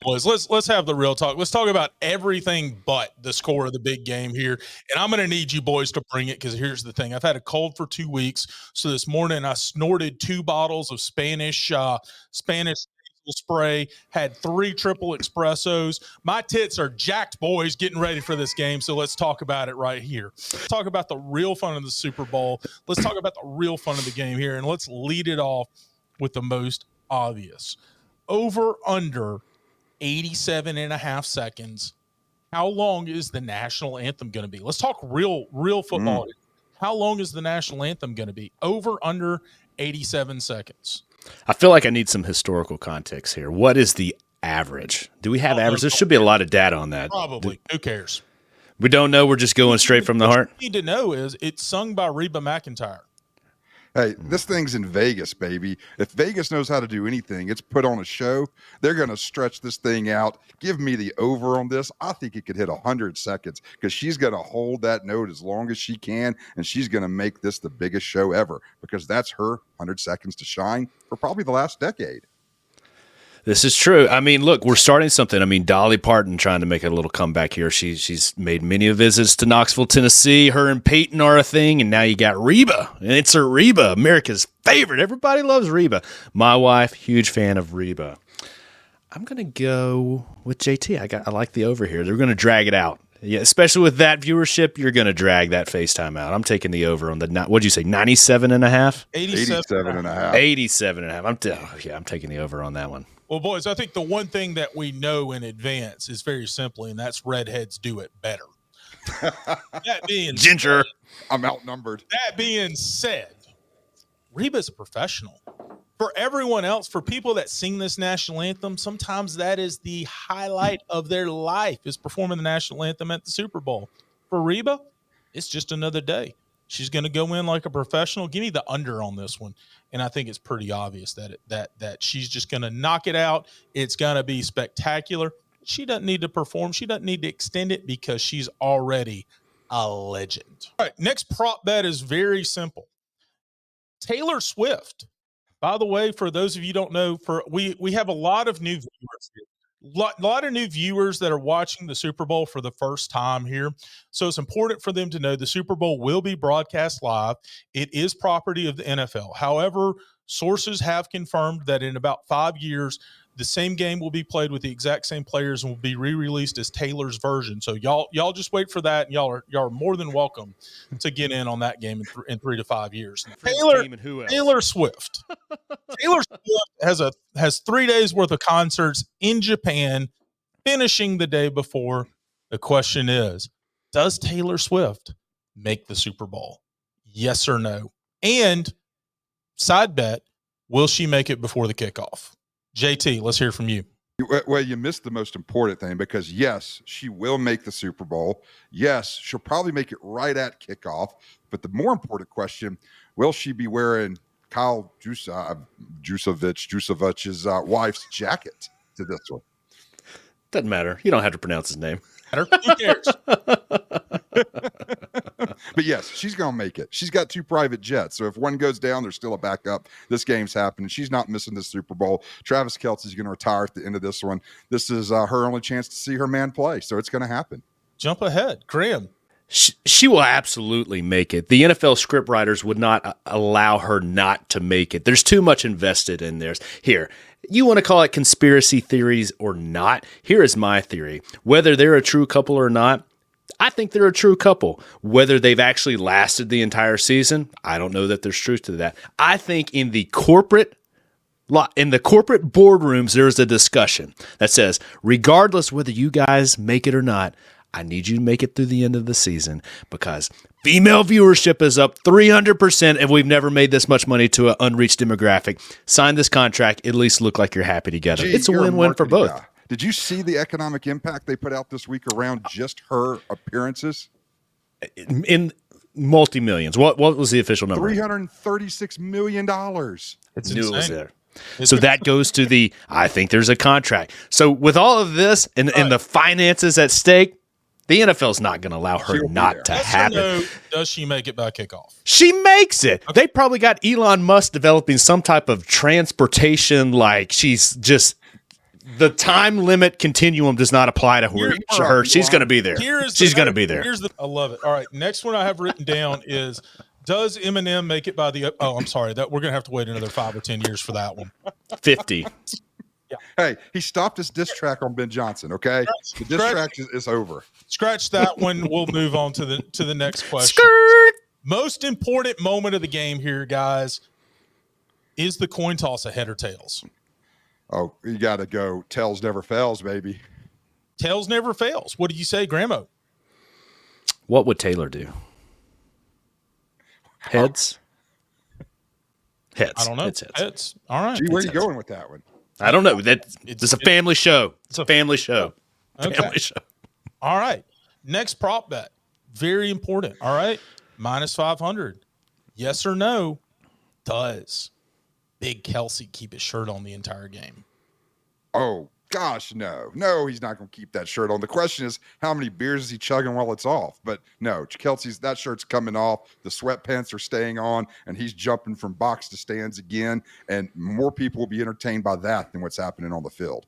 Boys, let's have the real talk. Let's talk about everything but the score of the big game here. And I'm going to need you boys to bring it because here's the thing. I've had a cold for 2 weeks. So this morning I snorted 2 bottles of Spanish spray, had 3 triple espressos. My tits are jacked, boys, getting ready for this game. So let's talk about it right here. Let's talk about the real fun of the Super Bowl. Let's talk about the real fun of the game here. And let's lead it off with the most obvious. Over under 87 and a half seconds. How long is the national anthem going to be? Let's talk real football. How long is the national anthem going to be? Over under 87 seconds. I feel like I need some historical context here. What is the average? Do we have average? There should be a lot of data on that. Probably. Who cares? We don't know. We're just going straight from the heart. What you need to know is it's sung by Reba McEntire. Hey, this thing's in Vegas, baby. If Vegas knows how to do anything, it's put on a show. They're going to stretch this thing out. Give me the over on this. I think it could hit 100 seconds because she's going to hold that note as long as she can, and she's going to make this the biggest show ever because that's her 100 seconds to shine for probably the last decade. This is true. I mean, look, we're starting something. I mean, Dolly Parton trying to make a little comeback here. She's made many visits to Knoxville, Tennessee. Her and Peyton are a thing, and now you got Reba. And it's her Reba, America's favorite. Everybody loves Reba. My wife, huge fan of Reba. I'm going to go with JT. I like the over here. They're going to drag it out. Yeah, especially with that viewership, you're going to drag that FaceTime out. I'm taking the over on the, what'd you say, 97 and a half? 87 and a half. 87 and a half. I'm taking the over on that one. Well, boys, I think the one thing that we know in advance is very simply, and that's redheads do it better. That being Ginger. Said, I'm outnumbered. That being said, Reba's a professional. For everyone else, for people that sing this national anthem, sometimes that is the highlight of their life is performing the national anthem at the Super Bowl. For Reba, it's just another day. She's going to go in like a professional. Give me the under on this one. And I think it's pretty obvious that she's just going to knock it out. It's going to be spectacular. She doesn't need to perform. She doesn't need to extend it because she's already a legend. All right, next prop bet is very simple. Taylor Swift. By the way, for those of you who don't know, we have a lot of new viewers here. Lot of new viewers that are watching the Super Bowl for the first time here. So it's important for them to know the Super Bowl will be broadcast live. It is property of the NFL. However, sources have confirmed that in about 5 years, the same game will be played with the exact same players and will be re-released as Taylor's version. So y'all just wait for that, and y'all are more than welcome to get in on that game in 3 to 5 years. Taylor Swift. Taylor Swift has 3 days worth of concerts in Japan, finishing the day before. The question is, does Taylor Swift make the Super Bowl? Yes or no? And side bet, will she make it before the kickoff? JT, let's hear from you. Well, you missed the most important thing because, yes, she will make the Super Bowl. Yes, she'll probably make it right at kickoff. But the more important question, will she be wearing Kyle Jusovich's wife's jacket to this one? Doesn't matter. You don't have to pronounce his name. Who cares? But yes, she's going to make it. She's got 2 private jets. So if one goes down, there's still a backup. This game's happening. She's not missing the Super Bowl. Travis Kelce's going to retire at the end of this one. This is her only chance to see her man play. So it's going to happen. Jump ahead. Graham. She will absolutely make it. The NFL scriptwriters would not allow her not to make it. There's too much invested in theirs. Here, you want to call it conspiracy theories or not? Here is my theory. Whether they're a true couple or not, I think they're a true couple. Whether they've actually lasted the entire season, I don't know that there's truth to that. I think in the corporate boardrooms, there's a discussion that says, regardless whether you guys make it or not, I need you to make it through the end of the season because female viewership is up 300% and we've never made this much money to an unreached demographic. Sign this contract, at least look like you're happy together. It's a win-win for both. Guy. Did you see the economic impact they put out this week around just her appearances? In multi-millions. What was the official number? $336 million. It's Knew it was insane. there. So that goes to the, I think there's a contract. So with all of this and the finances at stake, the NFL's not going to allow her not to happen. No, does she make it by kickoff? She makes it. Okay. They probably got Elon Musk developing some type of transportation, like she's just The time limit continuum does not apply to her. She's going to be there. She's going to be there. I love it. All right, next one I have written down is, does Eminem make it by the? Oh, I'm sorry. That we're going to have to wait another 5 or 10 years for that one. 50. Yeah. Hey, he stopped his diss track on Ben Johnson. Okay, the diss track is over. Scratch that one. We'll move on to the next question. Most important moment of the game here, guys, is the coin toss a head or tails? Oh, you got to go. Tails never fails, baby. Tails never fails. What do you say, Grandma? What would Taylor do? Heads? Heads. I don't know. It's heads. Heads. All right. Gee, where are you going with that one? I don't know. It's a family show. It's a family show. Okay. Family show. All right. Next prop bet. Very important. All right. Minus 500. Yes or no? Does Big Kelce keep his shirt on the entire game? Oh, gosh, no. No, he's not going to keep that shirt on. The question is, how many beers is he chugging while it's off? But no, that shirt's coming off. The sweatpants are staying on, and he's jumping from box to stands again. And more people will be entertained by that than what's happening on the field.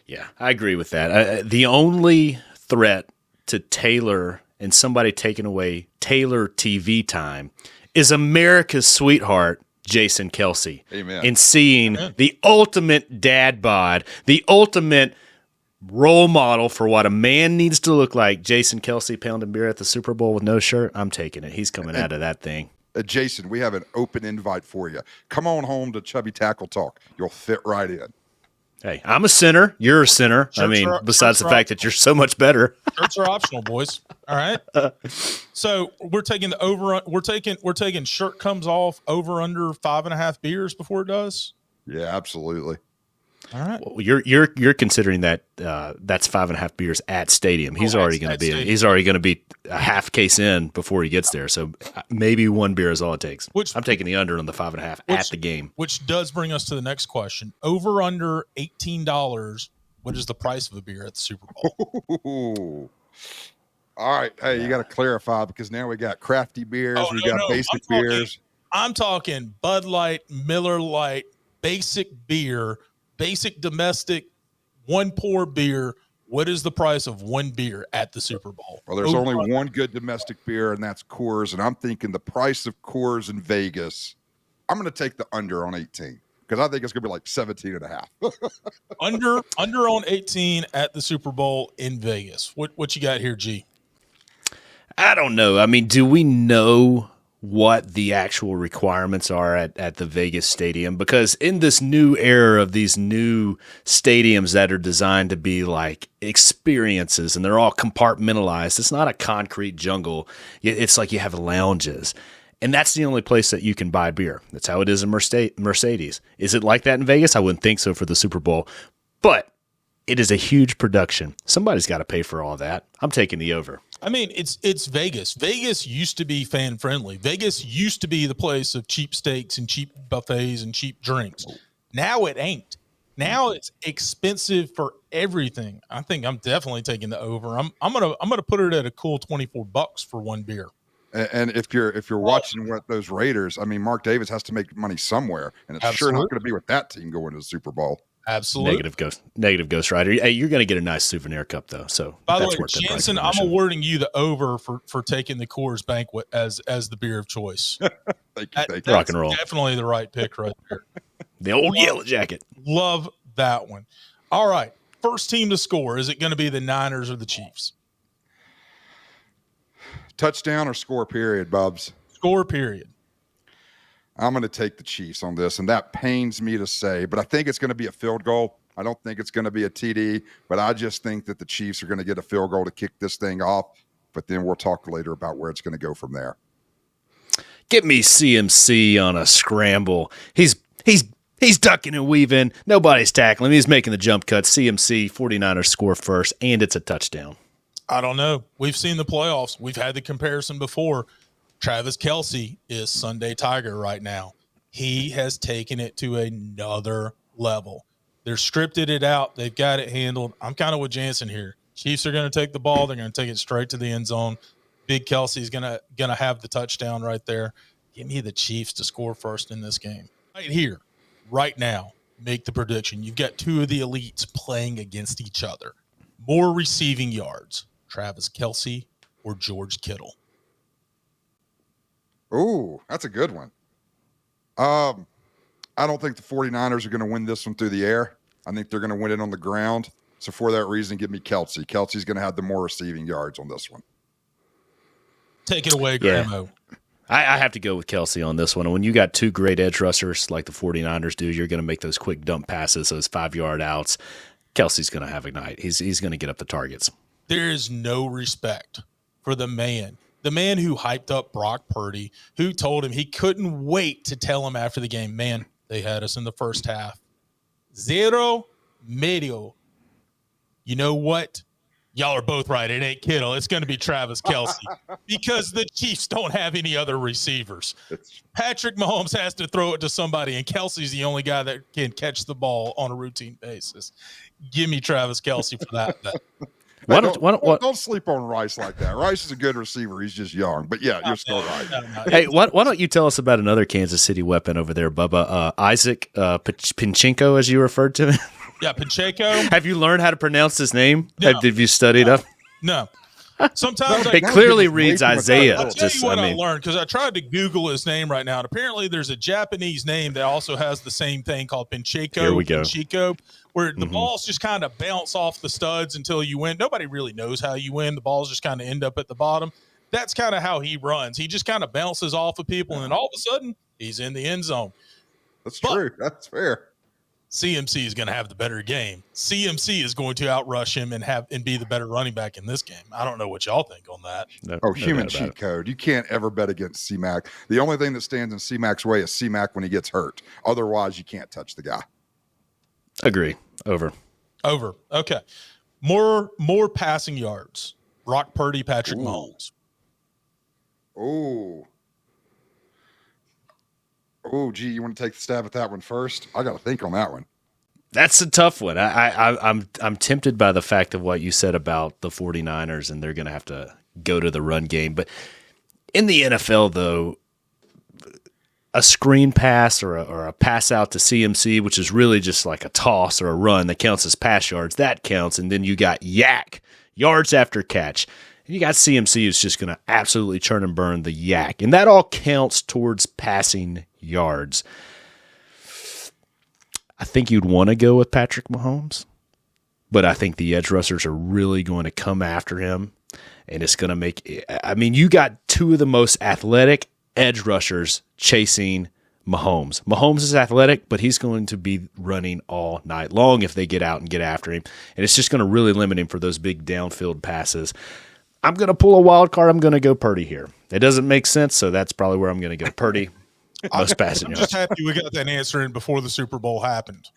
Yeah, I agree with that. The only threat to Taylor and somebody taking away Taylor TV time is America's sweetheart, Jason Kelce. Amen. And seeing the ultimate dad bod, the ultimate role model for what a man needs to look like, Jason Kelce pounding beer at the Super Bowl with no shirt. I'm taking it. He's coming out of that thing. Jason, we have an open invite for you. Come on home to Chubby Tackle Talk. You'll fit right in. Hey, I'm a sinner. You're a sinner. Besides the fact that you're so much better. Shirts are optional, boys. All right. So we're taking the over. We're taking shirt comes off over under 5.5 beers before it does. Yeah, absolutely. All right. Well, you're considering that that's 5.5 beers at stadium. He's already going to be a half case in before he gets there. So maybe one beer is all it takes. I'm taking the under on the 5.5 at the game. Which does bring us to the next question. Over under $18. What is the price of a beer at the Super Bowl? Ooh. All right. Hey, you got to clarify because now we got crafty beers. We got basic beers. I'm talking Bud Light, Miller Lite, basic beer. Basic domestic, one pour beer. What is the price of one beer at the Super Bowl? Well, there's only one good domestic beer, and that's Coors. And I'm thinking the price of Coors in Vegas, I'm going to take the under on 18 because I think it's going to be like 17 and a half. under on 18 at the Super Bowl in Vegas. What you got here, G? I don't know. I mean, do we know what the actual requirements are at the Vegas stadium? Because in this new era of these new stadiums that are designed to be like experiences and they're all compartmentalized, it's not a concrete jungle. It's like you have lounges. And that's the only place that you can buy beer. That's how it is in Mercedes. Is it like that in Vegas? I wouldn't think so for the Super Bowl. But it is a huge production. Somebody's got to pay for all that. I'm taking the over. I mean, it's Vegas. Vegas used to be fan friendly. Vegas used to be the place of cheap steaks and cheap buffets and cheap drinks. Now it ain't. Now it's expensive for everything. I think I'm definitely taking the over. I'm gonna put it at a cool $24 for one beer. And if you're watching what those Raiders, I mean, Mark Davis has to make money somewhere, and it's sure not going to be with that team going to the Super Bowl. Absolutely. Negative Ghost Rider. Hey, you're going to get a nice souvenir cup though. So by the way, Jansen, I'm awarding you the over for taking the Coors Banquet as the beer of choice. Thank you. Rock and roll. Definitely the right pick right there. The old yellow jacket. Love that one. All right. First team to score. Is it going to be the Niners or the Chiefs? Touchdown or score period, Bubs? Score period. I'm going to take the Chiefs on this, and that pains me to say, but I think it's going to be a field goal. I don't think it's going to be a TD, but I just think that the Chiefs are going to get a field goal to kick this thing off, but then we'll talk later about where it's going to go from there. Get me CMC on a scramble. He's ducking and weaving. Nobody's tackling him. He's making the jump cut. CMC, 49ers score first, and it's a touchdown. I don't know. We've seen the playoffs. We've had the comparison before. Travis Kelce is Sunday Tiger right now. He has taken it to another level. They're scripted it out. They've got it handled. I'm kind of with Jansen here. Chiefs are going to take the ball. They're going to take it straight to the end zone. Big Kelsey's going to have the touchdown right there. Give me the Chiefs to score first in this game. Right here, right now. make the prediction. You've got two of the elites playing against each other. More receiving yards, Travis Kelce or George Kittle? Ooh, that's a good one. I don't think the 49ers are going to win this one through the air. I think they're going to win it on the ground. So for that reason, give me Kelce. Kelce's going to have the more receiving yards on this one. Take it away, Yeah. Gramo. I have to go with Kelce on this one. And when you got two great edge rushers like the 49ers do, you're going to make those quick dump passes, those 5-yard outs. Kelce's going to have a night. He's going to get up the targets. There is no respect for the man who hyped up Brock Purdy, who told him he couldn't wait to tell him after the game, man, they had us in the first half. 0 medio. You know what? Y'all are both right. It ain't Kittle. It's going to be Travis Kelce because the Chiefs don't have any other receivers. Patrick Mahomes has to throw it to somebody, and Kelce's the only guy that can catch the ball on a routine basis. Give me Travis Kelce for that. Don't sleep on Rice like that. Rice is a good receiver. He's just young. But, yeah, you're still right. Hey, why don't you tell us about another Kansas City weapon over there, Bubba? Isaac Pinchenko, as you referred to him. Yeah, Pacheco. Have you learned how to pronounce his name? No. Have you studied up? No. Sometimes It clearly reads Isaiah. I'll tell you what I learned, because I tried to Google his name right now, and apparently there's a Japanese name that also has the same thing called Pincheco. Here we go. Pincheco, where the balls just kind of bounce off the studs until you win. Nobody really knows how you win. The balls just kind of end up at the bottom. That's kind of how he runs. He just kind of bounces off of people, and then all of a sudden, he's in the end zone. That's true. That's fair. CMC is going to have the better game. CMC is going to outrush him and be the better running back in this game. I don't know what y'all think on that. Human cheat code. You can't ever bet against C-Mac. The only thing that stands in C-Mac's way is C-Mac when he gets hurt. Otherwise, you can't touch the guy. Agree. Over. Okay. More passing yards. Brock Purdy, Patrick Mahomes. Oh, gee, you want to take the stab at that one first? I got to think on that one. That's a tough one. I'm tempted by the fact of what you said about the 49ers, and they're going to have to go to the run game. But in the NFL, though, a screen pass or a pass out to CMC, which is really just like a toss or a run that counts as pass yards, that counts. And then you got yak, yards after catch. And you got CMC who's just going to absolutely churn and burn the yak. And that all counts towards passing yards. I think you'd want to go with Patrick Mahomes, but I think the edge rushers are really going to come after him, and it's going to make – I mean, you got two of the most athletic edge rushers chasing Mahomes. Mahomes is athletic, but he's going to be running all night long if they get out and get after him, and it's just going to really limit him for those big downfield passes. I'm going to pull a wild card. I'm going to go Purdy here. It doesn't make sense, so that's probably where I'm going to go. Purdy. Most passing yards. I'm just happy we got that answer in before the Super Bowl happened.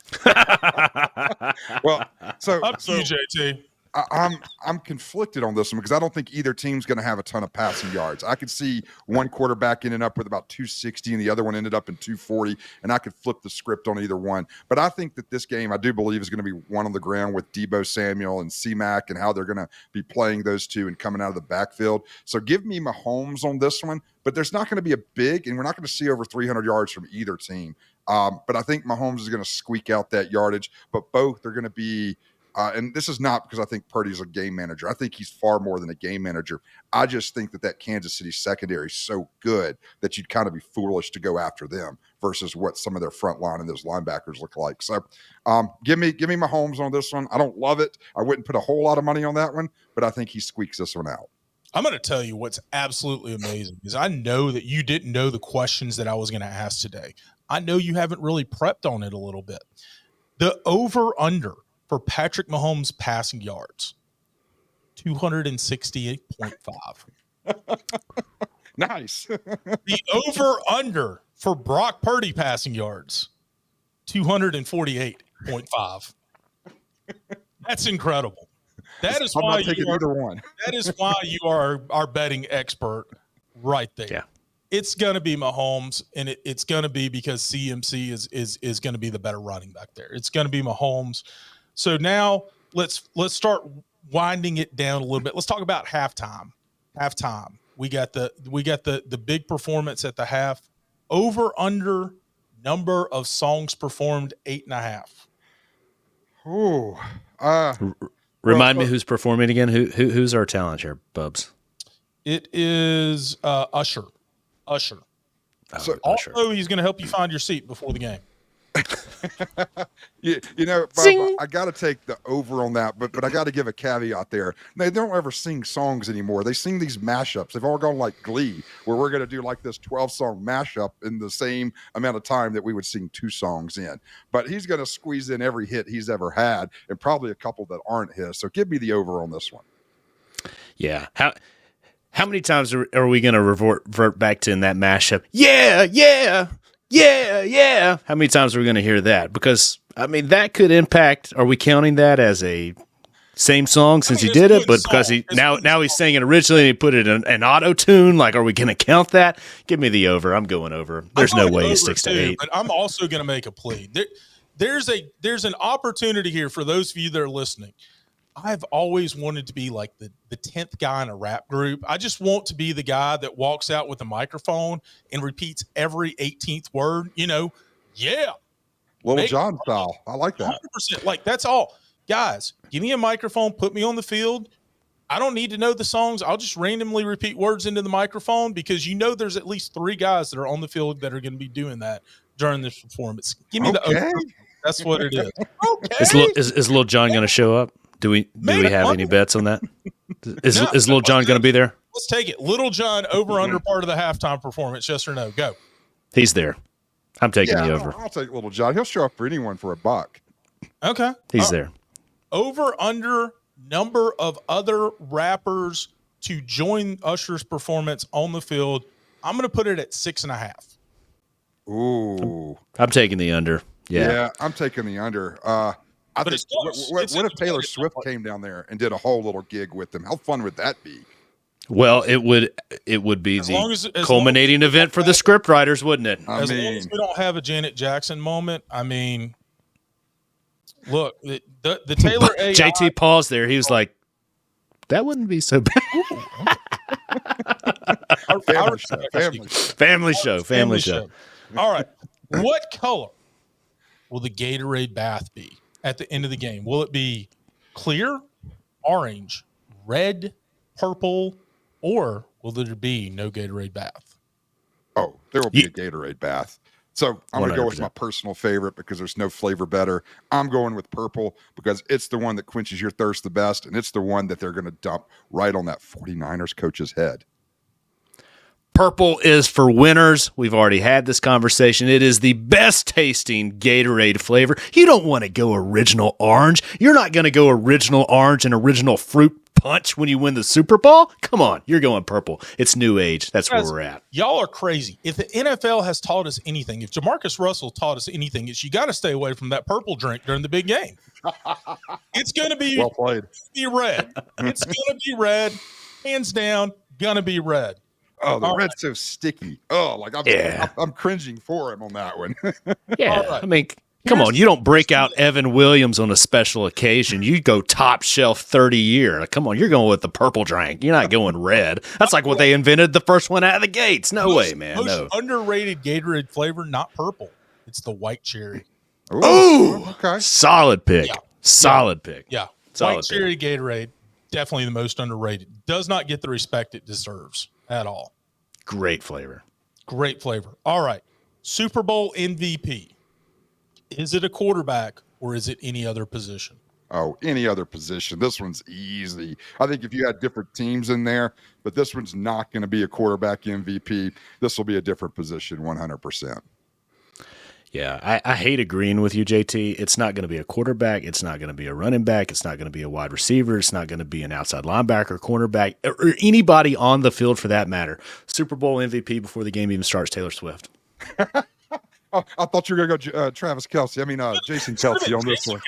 Well, so up to you, JT. I'm conflicted on this one because I don't think either team's going to have a ton of passing yards. I could see one quarterback ending up with about 260 and the other one ended up in 240, and I could flip the script on either one. But I think that this game, I do believe, is going to be one on the ground with Deebo Samuel and C-Mac and how they're going to be playing those two and coming out of the backfield. So give me Mahomes on this one, but there's not going to be a big, and we're not going to see over 300 yards from either team. But I think Mahomes is going to squeak out that yardage, but both are going to be and this is not because I think Purdy's a game manager. I think he's far more than a game manager. I just think that Kansas City secondary is so good that you'd kind of be foolish to go after them versus what some of their front line and those linebackers look like. So give me Mahomes on this one. I don't love it. I wouldn't put a whole lot of money on that one, but I think he squeaks this one out. I'm going to tell you what's absolutely amazing is I know that you didn't know the questions that I was going to ask today. I know you haven't really prepped on it a little bit. The over-under for Patrick Mahomes passing yards, 268.5. Nice. The over-under for Brock Purdy passing yards, 248.5. That's incredible. That is why that is why you are our betting expert right there. Yeah. It's going to be Mahomes, and it's going to be because CMC is going to be the better running back there. It's going to be Mahomes. So now let's start winding it down a little bit. Let's talk about halftime. We got the big performance at the half. Over under number of songs performed, 8.5. Oh, Remind me who's performing again. Who's our talent here, Bubs? It is Usher. Usher. So- Usher. Also, he's going to help you find your seat before the game. you know, Bob, I got to take the over on that, but I got to give a caveat there. They don't ever sing songs anymore. They sing these mashups. They've all gone like Glee, where we're going to do like this 12-song mashup in the same amount of time that we would sing 2 songs in. But he's going to squeeze in every hit he's ever had, and probably a couple that aren't his. So give me the over on this one. Yeah. How many times are we going to revert back to in that mashup? Yeah, yeah, yeah, yeah. How many times are we going to hear that? Because, I mean, that could impact. Are we counting that as a same song since he did it? But because now he's saying it originally and he put it in an auto tune. Like, are we going to count that? Give me the over. I'm going over. There's no way he sticks to 8. But I'm also going to make a plea. There's an opportunity here for those of you that are listening. I've always wanted to be like the 10th guy in a rap group. I just want to be the guy that walks out with a microphone and repeats every 18th word. You know, yeah. Little John style. I like that. 100%. Like, that's all. Guys, give me a microphone, put me on the field. I don't need to know the songs. I'll just randomly repeat words into the microphone because you know there's at least 3 guys that are on the field that are going to be doing that during this performance. Give me the over. That's what it is. Okay. Is Little John going to show up? Do we have any bets on that? Is Little John going to be there? Let's take it. Little John over under part of the halftime performance. Yes or no? Go. He's there. I'm taking the over. I'll take Little John. He'll show up for anyone for $1. Okay. He's there. Over under number of other rappers to join Usher's performance on the field. I'm going to put it at 6.5. Ooh. I'm taking the under. Yeah, I'm taking the under. I think, what if Taylor Swift came down there and did a whole little gig with them? How fun would that be? Well, it would be the culminating event for the script writers, wouldn't it? As long as we don't have a Janet Jackson moment, I mean, look, the Taylor AI. JT paused there. He was like, that wouldn't be so bad. Family show. All right. What color will the Gatorade bath be at the end of the game? Will it be clear, orange, red, purple, or will there be no Gatorade bath? Oh, there will be a Gatorade bath. So I'm going to go with my personal favorite because there's no flavor better. I'm going with purple because it's the one that quenches your thirst the best, and it's the one that they're going to dump right on that 49ers coach's head. Purple is for winners. We've already had this conversation. It is the best tasting Gatorade flavor. You don't want to go original orange. You're not going to go original orange and original fruit punch when you win the Super Bowl. Come on, you're going purple. It's new age. That's where we're at. Y'all are crazy. If the NFL has taught us anything, if Jamarcus Russell taught us anything, it's you got to stay away from that purple drink during the big game. It's going to be well played. Be red. It's going to be red. Hands down, going to be red. Oh, the red's so sticky. Oh, like I'm cringing for him on that one. Yeah, right. I mean, come on, you don't break out Evan Williams on a special occasion. You go top shelf 30-year. Come on, you're going with the purple drink. You're not going red. That's like what they invented the first one out of the gates. No way, man. No. Underrated Gatorade flavor, not purple. It's the white cherry. Ooh, okay. Solid pick. Yeah. Solid pick. Yeah. Solid white cherry Gatorade, definitely the most underrated. Does not get the respect it deserves at all. Great flavor. Great flavor. All right. Super Bowl MVP. Is it a quarterback or is it any other position? Oh, any other position. This one's easy. I think if you had different teams in there, but this one's not going to be a quarterback MVP. This will be a different position 100%. Yeah, I hate agreeing with you, JT. It's not going to be a quarterback. It's not going to be a running back. It's not going to be a wide receiver. It's not going to be an outside linebacker, cornerback, or anybody on the field for that matter. Super Bowl MVP before the game even starts, Taylor Swift. Oh, I thought you were going to go Travis Kelce. I mean, Jason Kelce on this one.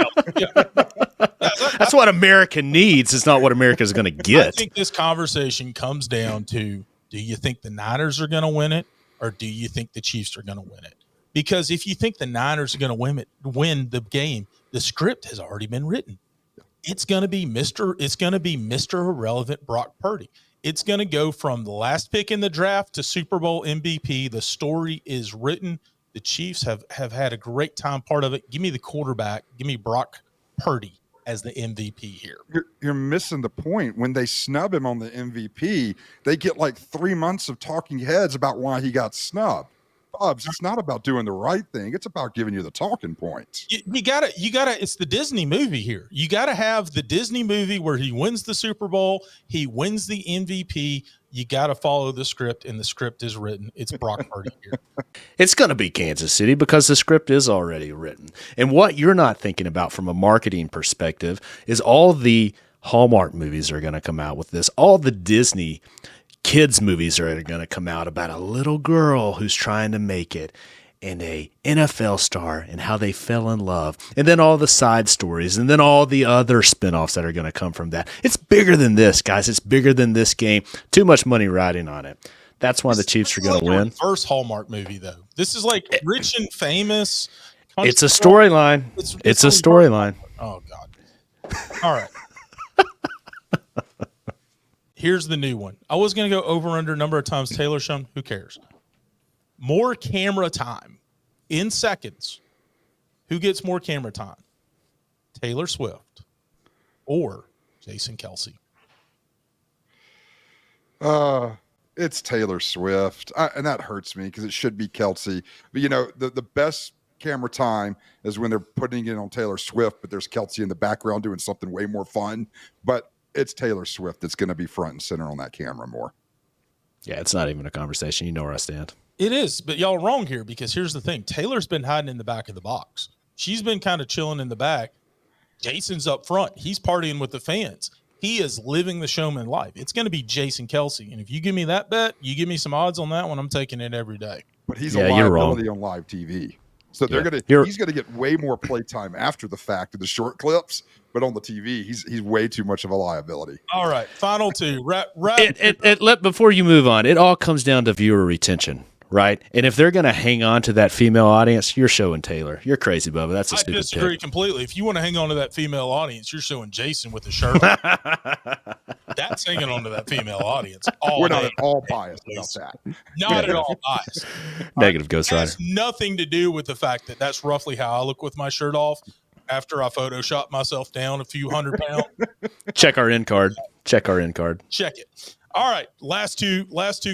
That's what America needs. It's not what America's going to get. I think this conversation comes down to, do you think the Niners are going to win it, or do you think the Chiefs are going to win it? Because if you think the Niners are going to win the game, the script has already been written. It's going to be Mr. Irrelevant Brock Purdy. It's going to go from the last pick in the draft to Super Bowl MVP. The story is written. The Chiefs have had a great time. Part of it. Give me the quarterback. Give me Brock Purdy as the MVP here. You're missing the point. When they snub him on the MVP, they get like 3 months of talking heads about why he got snubbed. Bubs, it's not about doing the right thing. It's about giving you the talking points. You gotta, it's the Disney movie here. You gotta have the Disney movie where he wins the Super Bowl, he wins the MVP. You gotta follow the script, and the script is written. It's Brock Purdy here. It's going to be Kansas City because the script is already written. And what you're not thinking about from a marketing perspective is all the Hallmark movies are going to come out with this. All the Disney kids movies are going to come out about a little girl who's trying to make it, and a NFL star and how they fell in love, and then all the side stories, and then all the other spinoffs that are going to come from that. It's bigger than this, guys. It's bigger than this game. Too much money riding on it. That's why the Chiefs are going to win. First Hallmark movie, though. This is like Rich and Famous. It's a storyline. It's a storyline. Oh, God. All right. Here's the new one. I was going to go over under number of times Taylor shown. Who cares? More camera time in seconds. Who gets more camera time? Taylor Swift or Jason Kelce? It's Taylor Swift. And that hurts me because it should be Kelce. But, the best camera time is when they're putting it on Taylor Swift, but there's Kelce in the background doing something way more fun. But it's Taylor Swift that's going to be front and center on that camera more. Yeah, it's not even a conversation. You know where I stand. It is, but y'all are wrong here because here's the thing. Taylor's been hiding in the back of the box. She's been kind of chilling in the back. Jason's up front. He's partying with the fans. He is living the showman life. It's going to be Jason Kelce. And if you give me that bet, you give me some odds on that one, I'm taking it every day. But he's a liability on live TV. So he's going to get way more playtime after the fact of the short clips. But on the TV, he's way too much of a liability. All right, final two. Before you move on, it all comes down to viewer retention, right? And if they're going to hang on to that female audience, you're showing Taylor. You're crazy, Bubba. That's a stupid pick. I disagree completely. If you want to hang on to that female audience, you're showing Jason with the shirt on. That's hanging on to that female audience. We're not at all biased about that. Not at all biased. Negative Ghost Rider. It has nothing to do with the fact that that's roughly how I look with my shirt off. After I Photoshop myself down a few 100 pounds. Check our end card. Check it. All right. Last two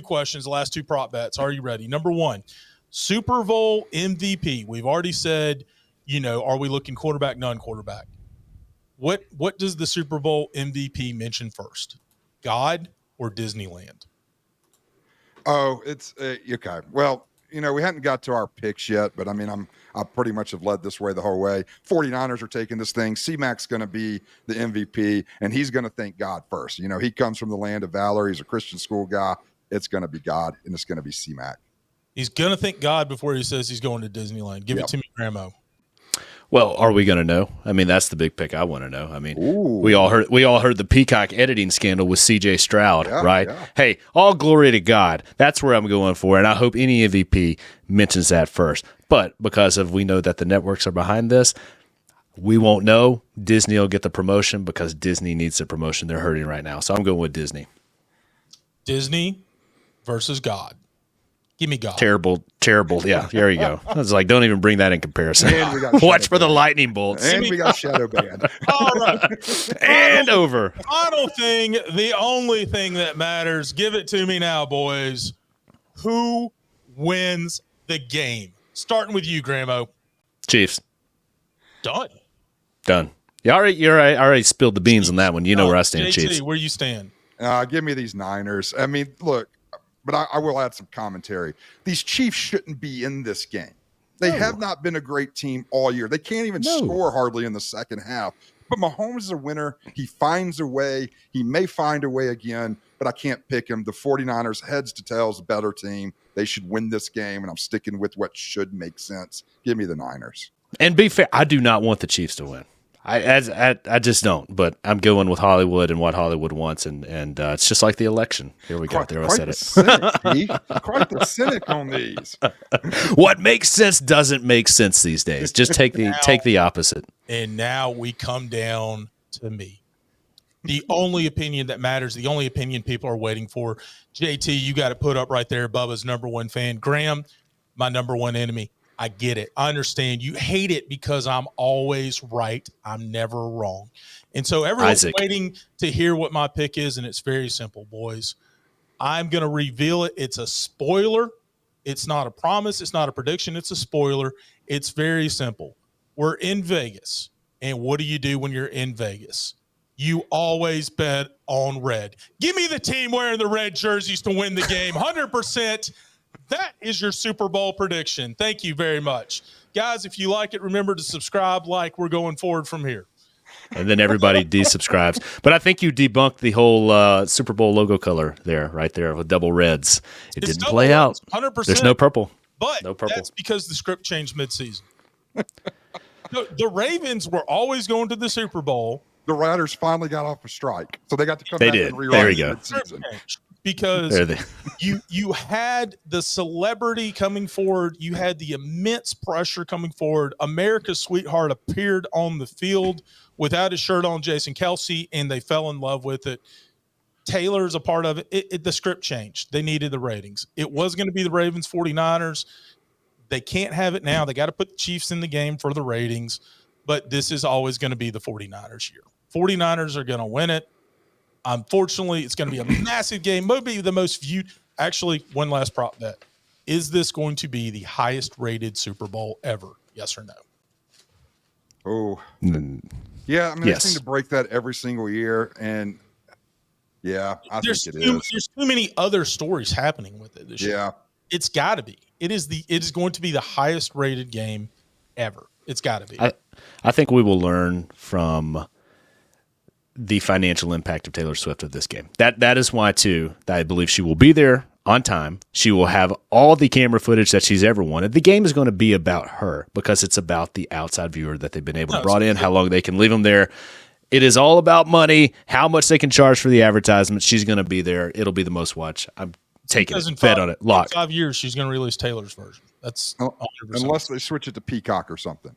questions, last two prop bets. Are you ready? Number one, Super Bowl MVP. We've already said, are we looking quarterback, non-quarterback? What does the Super Bowl MVP mention first? God or Disneyland? Oh, it's okay. Well, we hadn't got to our picks yet, but I pretty much have led this way the whole way. 49ers are taking this thing. C-Mac's going to be the MVP, and he's going to thank God first. He comes from the land of valor. He's a Christian school guy. It's going to be God, and it's going to be C-Mac. He's going to thank God before he says he's going to Disneyland. Give it to me, Grandma. Well, are we going to know? That's the big pick I want to know. We all heard the Peacock editing scandal with CJ Stroud, right? Yeah. Hey, all glory to God. That's where I'm going for, and I hope any MVP mentions that first. But because we know that the networks are behind this, we won't know. Disney will get the promotion because Disney needs the promotion. They're hurting right now. So I'm going with Disney. Disney versus God. Give me God. Terrible. Yeah, there you go. I was like, don't even bring that in comparison. Watch for the lightning bolts. And we got Shadow Band. All right. And over. Final thing, the only thing that matters. Give it to me now, boys. Who wins the game? Starting with you, Grandma. Chiefs. Done. Yeah, I already spilled the beans on that one. You know where I stand, JT, Chiefs. Where you stand? Give me these Niners. Look. But I will add some commentary. These Chiefs shouldn't be in this game. They have not been a great team all year. They can't even score hardly in the second half. But Mahomes is a winner. He finds a way. He may find a way again, but I can't pick him. The 49ers, heads to tails, better team. They should win this game, and I'm sticking with what should make sense. Give me the Niners. And be fair, I do not want the Chiefs to win. I just don't, but I'm going with Hollywood and what Hollywood wants, and it's just like the election. Here we go. There I said it. Quite the cynic on these. What makes sense doesn't make sense these days. Just take the opposite. And now we come down to me. The only opinion that matters, the only opinion people are waiting for. JT, you got to put up right there, Bubba's number one fan. Graham, my number one enemy. I get it. I understand. You hate it because I'm always right. I'm never wrong. And so everyone's waiting to hear what my pick is, and it's very simple, boys. I'm going to reveal it. It's a spoiler. It's not a promise. It's not a prediction. It's a spoiler. It's very simple. We're in Vegas. And what do you do when you're in Vegas? You always bet on red. Give me the team wearing the red jerseys to win the game. 100%. That is your Super Bowl prediction. Thank you very much. Guys, if you like it, remember to subscribe, like. We're going forward from here. And then everybody desubscribes. But I think you debunked the whole Super Bowl logo color there, right there, with double reds. It didn't play out. 100%. There's no purple. But no purple. That's because the script changed midseason. The Ravens were always going to the Super Bowl. The Riders finally got off a strike, so they got to come back and rewrite there you go. Midseason. Because you had the celebrity coming forward. You had the immense pressure coming forward. America's sweetheart appeared on the field without his shirt on, Jason Kelce, and they fell in love with it. Taylor's a part of it. The script changed. They needed the ratings. It was going to be the Ravens 49ers. They can't have it now. They got to put the Chiefs in the game for the ratings, but this is always going to be the 49ers year. 49ers are going to win it. Unfortunately, it's going to be a massive game. Maybe the most viewed. Actually, one last prop bet. Is this going to be the highest rated Super Bowl ever? Yes or no? Oh, yeah. I mean, they seem to break that every single year. And yeah, I think it is. There's too many other stories happening with it this year. Yeah. It's got to be. It is going to be the highest rated game ever. It's got to be. I think we will learn from the financial impact of Taylor Swift of this game. That is why, too, that I believe she will be there on time. She will have all the camera footage that she's ever wanted. The game is going to be about her because it's about the outside viewer that they've been able to brought in, how long they can leave them there. It is all about money, how much they can charge for the advertisement. She's going to be there. It'll be the most watched. I'm taking it. Bet on it. Lock. In 5 years, she's going to release Taylor's version. That's 100%. Unless they switch it to Peacock or something.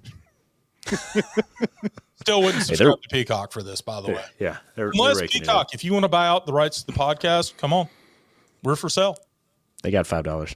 Still wouldn't subscribe to Peacock for this, by the way. Yeah. Unless Peacock, if you want to buy out the rights to the podcast, come on. We're for sale. They got $5.